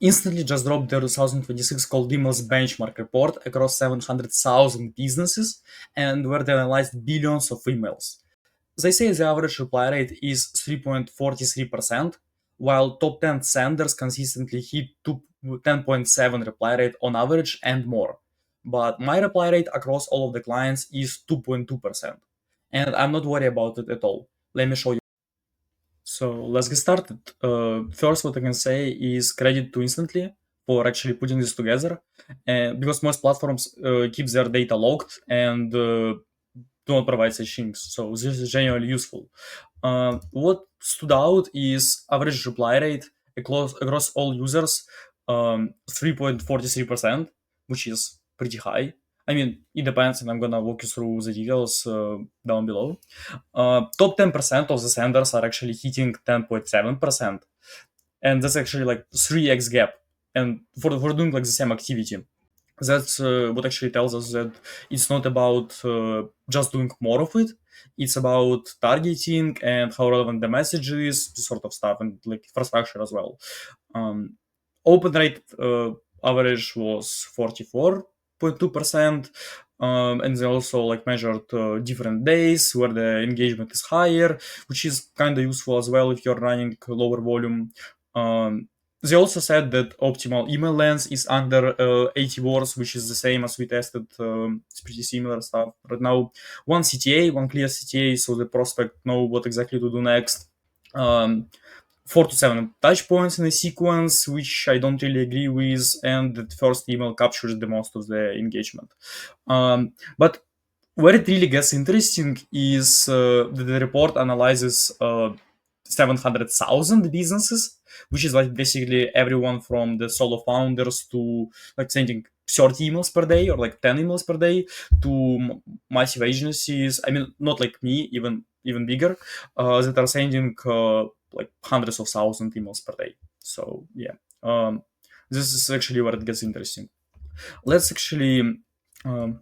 instantly just dropped their 2026 called Emails benchmark report across 700,000 businesses, and where they analyzed billions of emails. They say the average reply rate is 3.43%, while top 10 senders consistently hit 10.7 reply rate on average and more. But my reply rate across all of the clients is 2.2%. And I'm not worried about it at all. Let me show you. So let's get started. First, what I can say is credit to Instantly for actually putting this together, because most platforms keep their data locked and do not provide such things. So this is genuinely useful. What stood out is average reply rate across all users, 3.43%, which is pretty high. I mean, it depends, and I'm gonna walk you through the details down below. Top 10% of the senders are actually hitting 10.7%, and that's actually like 3x gap. And for doing like the same activity, that's what actually tells us that it's not about just doing more of it. It's about targeting and how relevant the message is, this sort of stuff, and like infrastructure as well. um, Open rate average was 44.2%, and they also like measured different days where the engagement is higher, which is kind of useful as well if you're running lower volume. They also said that optimal email length is under 80 words, which is the same as we tested. It's pretty similar stuff. Right now, one CTA, one clear CTA, so the prospect know what exactly to do next. Um, 4 to 7 touch points in a sequence, which I don't really agree with, and the first email captures the most of the engagement. But where it really gets interesting is that the report analyzes 700,000 businesses, which is like basically everyone from the solo founders to like sending 30 emails per day or like 10 emails per day to massive agencies. I mean, not like me, even bigger, that are sending like hundreds of thousands emails per day. So yeah, this is actually where it gets interesting. Let's actually um,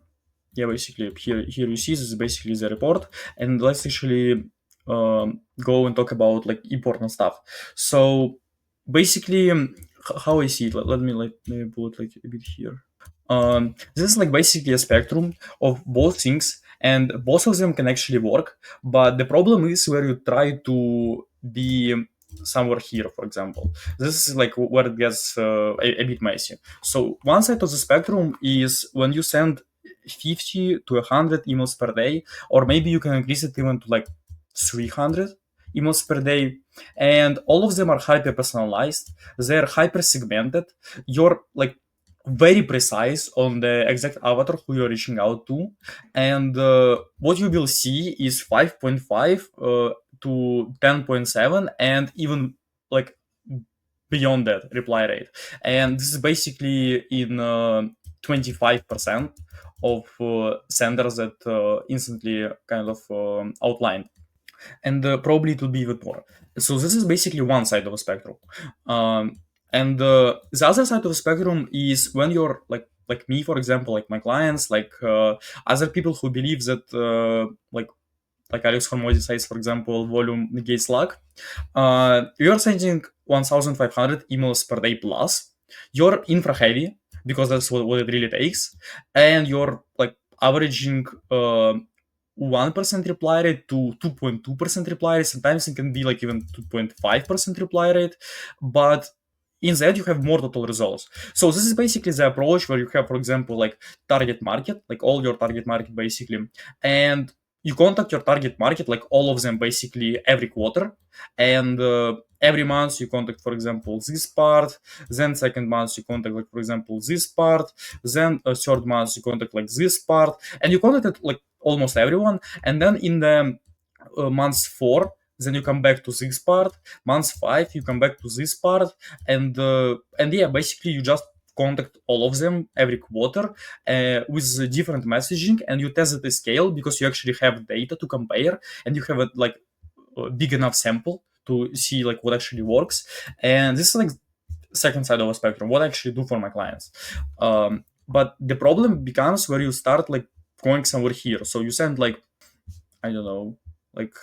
yeah, basically here you see this is basically the report, and let's actually go and talk about like important stuff. So basically, how I see it, let me like maybe pull it like a bit here. This is like basically a spectrum of both things, and both of them can actually work. But the problem is where you try to be somewhere here, for example. This is like where it gets a bit messy. So one side of the spectrum is when you send 50 to 100 emails per day, or maybe you can increase it even to like 300 emails per day, and all of them are hyper personalized. They're hyper segmented. You're like very precise on the exact avatar who you're reaching out to, and what you will see is 5.5 to 10.7, and even like beyond that reply rate. And this is basically in 25% of senders that instantly kind of outlined, and probably it will be even more. So this is basically one side of a spectrum, and the other side of the spectrum is when you're like me, for example, like my clients, like other people who believe that like Alex Hormozzi says, for example, volume negates luck. You're sending 1,500 emails per day plus. You're infra heavy because that's what it really takes, and you're like averaging 1% reply rate to 2.2% reply rate. Sometimes it can be like even 2.5% reply rate, but in the end you have more total results. So this is basically the approach where you have, for example, like target market, like all your target market basically, and you contact your target market, like all of them basically every quarter, and every month you contact, for example, this part, then second month you contact, like for example, this part, then third month you contact like this part, and you contacted like almost everyone, and then in the month 4, then you come back to this part, month 5 you come back to this part, and yeah, basically you just contact all of them every quarter with different messaging, and you test the scale because you actually have data to compare, and you have a like a big enough sample to see like what actually works. And this is like second side of a spectrum, what I actually do for my clients. But the problem becomes where you start like going somewhere here. So you send like, I don't know, like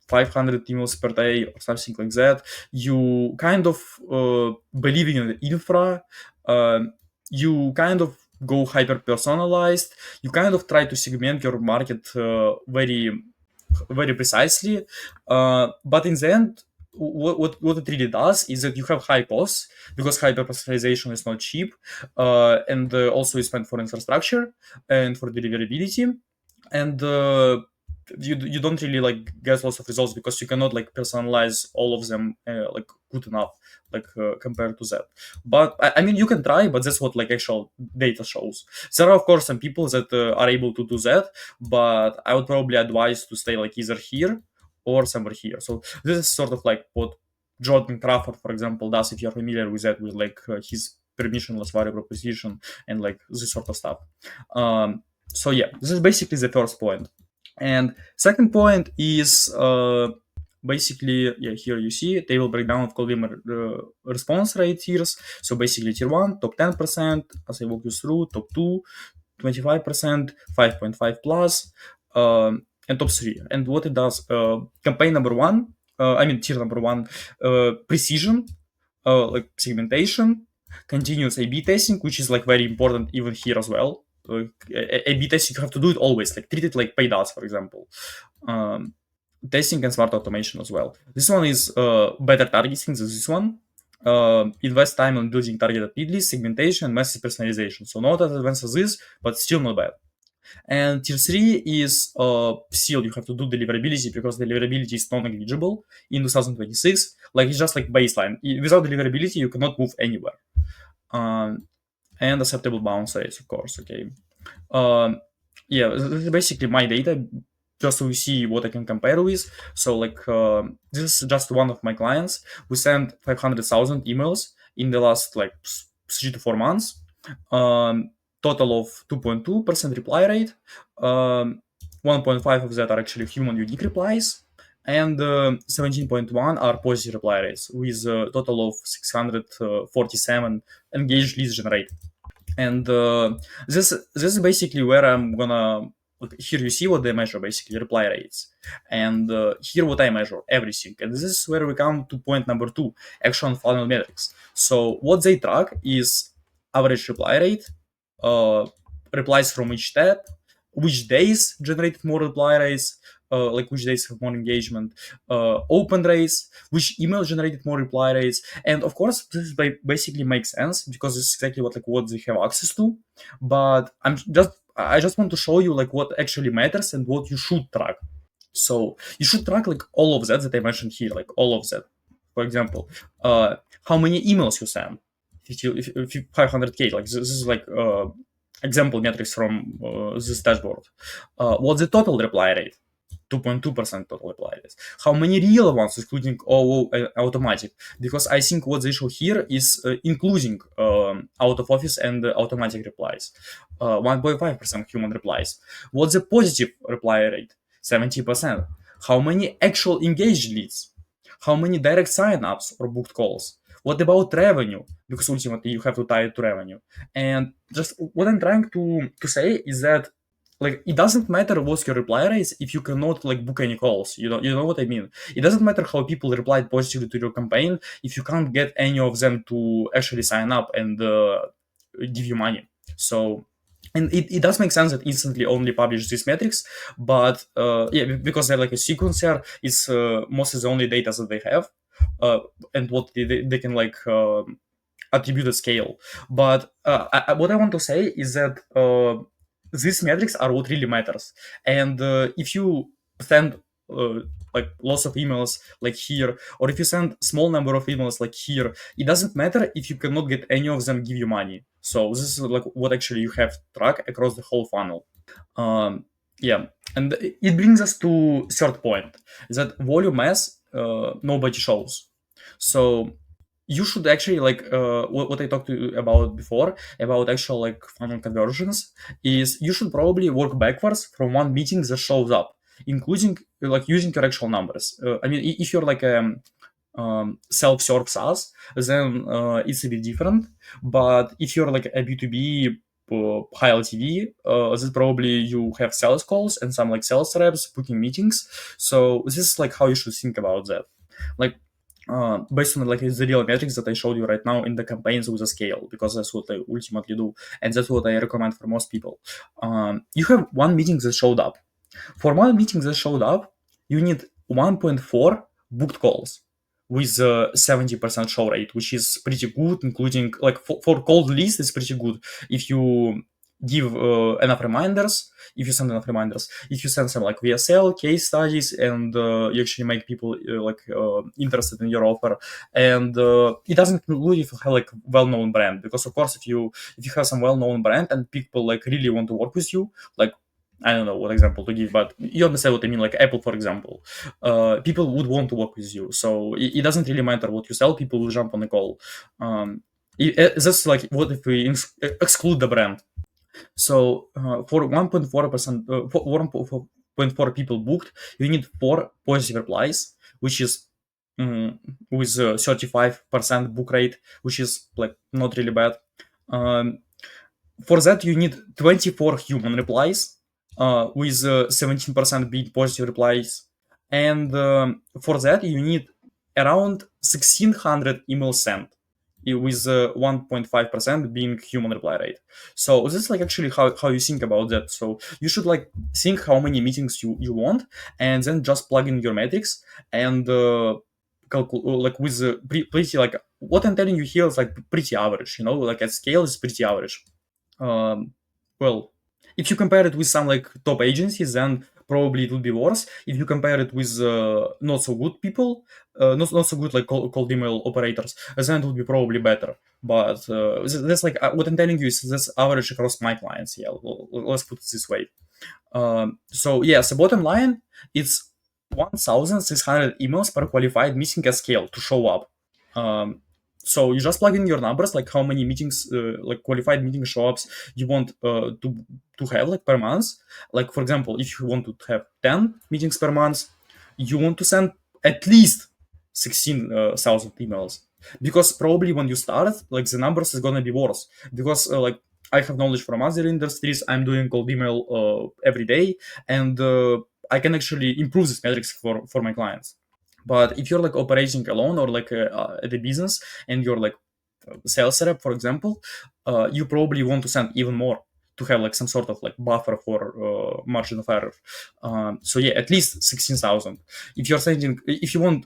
500 emails per day or something like that. You kind of believe in the infra. You kind of go hyper personalized. You kind of try to segment your market very precisely. But in the end, what it really does is that you have high costs because hyper personalization is not cheap, and also is spent for infrastructure and for deliverability, and you don't really like get lots of results because you cannot like personalize all of them like good enough, like compared to that. But I mean, you can try, but that's what like actual data shows. There are of course some people that are able to do that, but I would probably advise to stay like either here or somewhere here. So this is sort of like what Jordan Crawford, for example, does, if you're familiar with that, with like his permissionless value proposition and like this sort of stuff. So yeah, this is basically the first point. And second point is basically, yeah, here you see table breakdown of column response rate tiers. So basically tier 1, top 10%, as I walk you through, top 2, 25%, 5.5 plus, and top 3. And what it does, campaign number 1, tier number 1, precision, like segmentation, continuous A/B testing, which is like very important even here as well. A/B testing, you have to do it always, like treat it like paid ads, for example. Testing and smart automation as well. This one is better targeting than this one. Invest time on building targeted lead lists, segmentation, and massive personalization. So not as advanced as this, but still not bad. And tier 3 is still you have to do deliverability because deliverability is non-negligible in 2026. Like it's just like baseline. Without deliverability, you cannot move anywhere. And acceptable bounce rates, of course. Okay. Yeah, this is basically my data, just so you see what I can compare with. So like this is just one of my clients. We sent 500,000 emails in the last like 3 to 4 months. Total of 2.2% reply rate. 1.5 of that are actually human unique replies, and 17.1 are positive reply rates with a total of 647 engaged leads generated. And this is basically where I'm gonna here you see what they measure, basically reply rates, and here what I measure, everything. And this is where we come to point number 2, action funnel metrics. So what they track is average reply rate, replies from each tab, which days generated more reply rates, like which days have more engagement, open rates, which email generated more reply rates. And of course this basically makes sense because this is exactly what they have access to. But I just want to show you like what actually matters and what you should track. So you should track like all of that I mentioned here, like all of that. For example, how many emails you send, 500k, like this is like example metrics from this dashboard. What's the total reply rate? 2.2% total reply rates. How many real ones, including all automatic? Because I think what they show here is including out of office and automatic replies. 1.5% human replies. What's the positive reply rate? 70%. How many actual engaged leads? How many direct sign-ups or booked calls? What about revenue? Because ultimately you have to tie it to revenue. And just what I'm trying to say is that like it doesn't matter what's your reply rates if you cannot like book any calls. You know what I mean? It doesn't matter how people replied positively to your campaign if you can't get any of them to actually sign up and give you money. So, and it does make sense that instantly only publish these metrics, but yeah, because they're like a sequencer, it's mostly the only data that they have, and what they can like attribute a scale. But what I want to say is that these metrics are what really matters. And if you send like lots of emails like here, or if you send small number of emails like here, it doesn't matter if you cannot get any of them give you money. So this is like what actually you have to track across the whole funnel. Yeah, and it brings us to third point, that volume as nobody shows. So you should actually like what I talked to you about before about actual like funnel conversions is you should probably work backwards from one meeting that shows up, including like using your actual numbers. I mean, if you're like a self-serve SaaS, then it's a bit different. But if you're like a B2B high LTV, this probably you have sales calls and some like sales reps booking meetings. So this is like how you should think about that. Like based on like the real metrics that I showed you right now in the campaigns with a scale, because that's what I ultimately do, and that's what I recommend for most people. You have one meeting that showed up. For one meeting that showed up, you need 1.4 booked calls with a 70% show rate, which is pretty good, including like for cold leads, it's pretty good. If you give enough reminders, if you send enough reminders, if you send some like VSL case studies, and you actually make people interested in your offer, and it doesn't include if you have like well-known brand, because of course if you have some well-known brand and people like really want to work with you, like I don't know what example to give, but you understand what I mean. Like Apple, for example, people would want to work with you, so it doesn't really matter what you sell. People will jump on the call. That's like what if we exclude the brand. So for 1.4%, 1.4 people booked, you need 4 positive replies, which is with 35% book rate, which is like not really bad. Um, for that, you need 24 human replies, with 17% being positive replies. And for that, you need around 1600 emails sent, with 1.5% being human reply rate. So this is like actually how you think about that. So you should like think how many meetings you want, and then just plug in your metrics, and like with pretty like what I'm telling you here is like pretty average, like at scale is pretty average. um, well, if you compare it with some like top agencies, then probably it would be worse. If you compare it with not so good people, not so good like cold email operators, then it would be probably better. But that's like what I'm telling you is that's average across my clients. Yeah, let's put it this way. So yes, the bottom line, it's 1,600 emails per qualified meeting at scale to show up. Um, so you just plug in your numbers, like how many meetings, like qualified meeting show ups you want to have like per month. Like for example, if you want to have 10 meetings per month, you want to send at least 16,000 emails, because probably when you start, like the numbers is gonna be worse, because like I have knowledge from other industries. I'm doing cold email every day, and I can actually improve these metrics for my clients. But if you're like operating alone, or like at a business, and you're like sales rep, for example, you probably want to send even more to have like some sort of like buffer for margin of error. So yeah, at least 16,000. If you want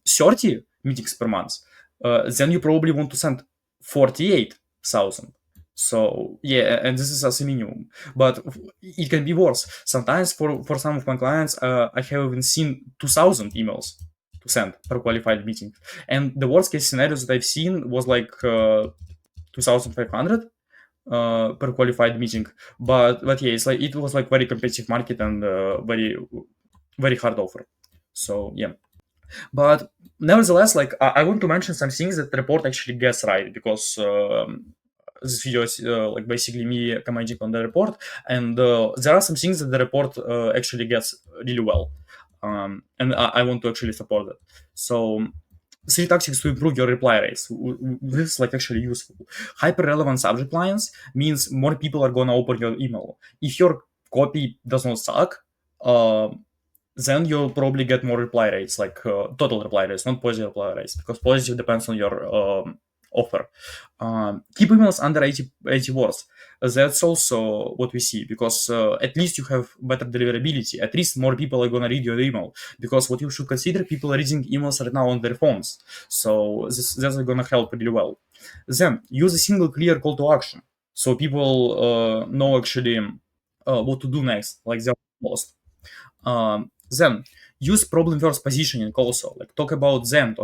30 meetings per month, then you probably want to send 48,000. So yeah, and this is as a minimum, but it can be worse. Sometimes for some of my clients, I have even seen 2,000 emails to send per qualified meeting, and the worst case scenarios that I've seen was like 2,500 per qualified meeting. But yeah, it's like it was like very competitive market, and very hard offer. So yeah. But nevertheless, like I want to mention some things that the report actually gets right, because this video is like basically me commenting on the report, and there are some things that the report actually gets really well, and I want to actually support that. So 3 tactics to improve your reply rates. This is like actually useful. Hyper relevant subject lines means more people are gonna open your email. If your copy does not suck, uh, then you'll probably get more reply rates, like total reply rates, not positive reply rates, because positive depends on your offer. Keep emails under 80 words. That's also what we see, because at least you have better deliverability. At least more people are going to read your email, because what you should consider, people are reading emails right now on their phones. So that's going to help really well. Then use a single clear call to action, so people know actually what to do next, like they're lost. Then use problem first positioning also. Like talk about them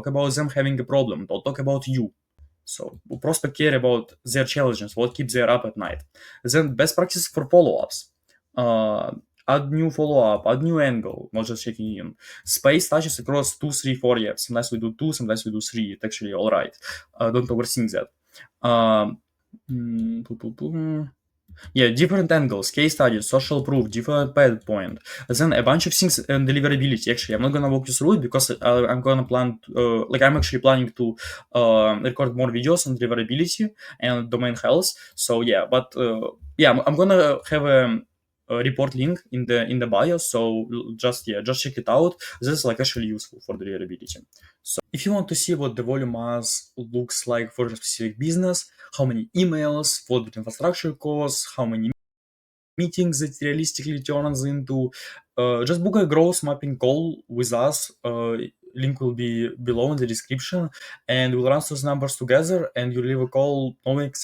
having a problem. Don't talk about you. So prospect care about their challenges, what keeps them up at night. Then best practice for follow-ups. Add new follow-up, add new angle, not just checking in. Space touches across 2, 3, 4 years. Sometimes we do 2, sometimes we do 3. It's actually all right. Don't overthink that. Um, Yeah, different angles, case studies, social proof, different pain point, and then a bunch of things and deliverability. Actually, I'm not gonna walk you through it because I'm gonna plan, like I'm actually planning to record more videos on deliverability and domain health. So yeah, but yeah, I'm gonna have a report link in the bio. So just yeah, just check it out. This is like actually useful for deliverability. So if you want to see what the volume as looks like for a specific business, how many emails, what the infrastructure costs, how many meetings it realistically turns into, just book a growth mapping call with us. Link will be below in the description, and we'll run those numbers together, and you leave a call knowing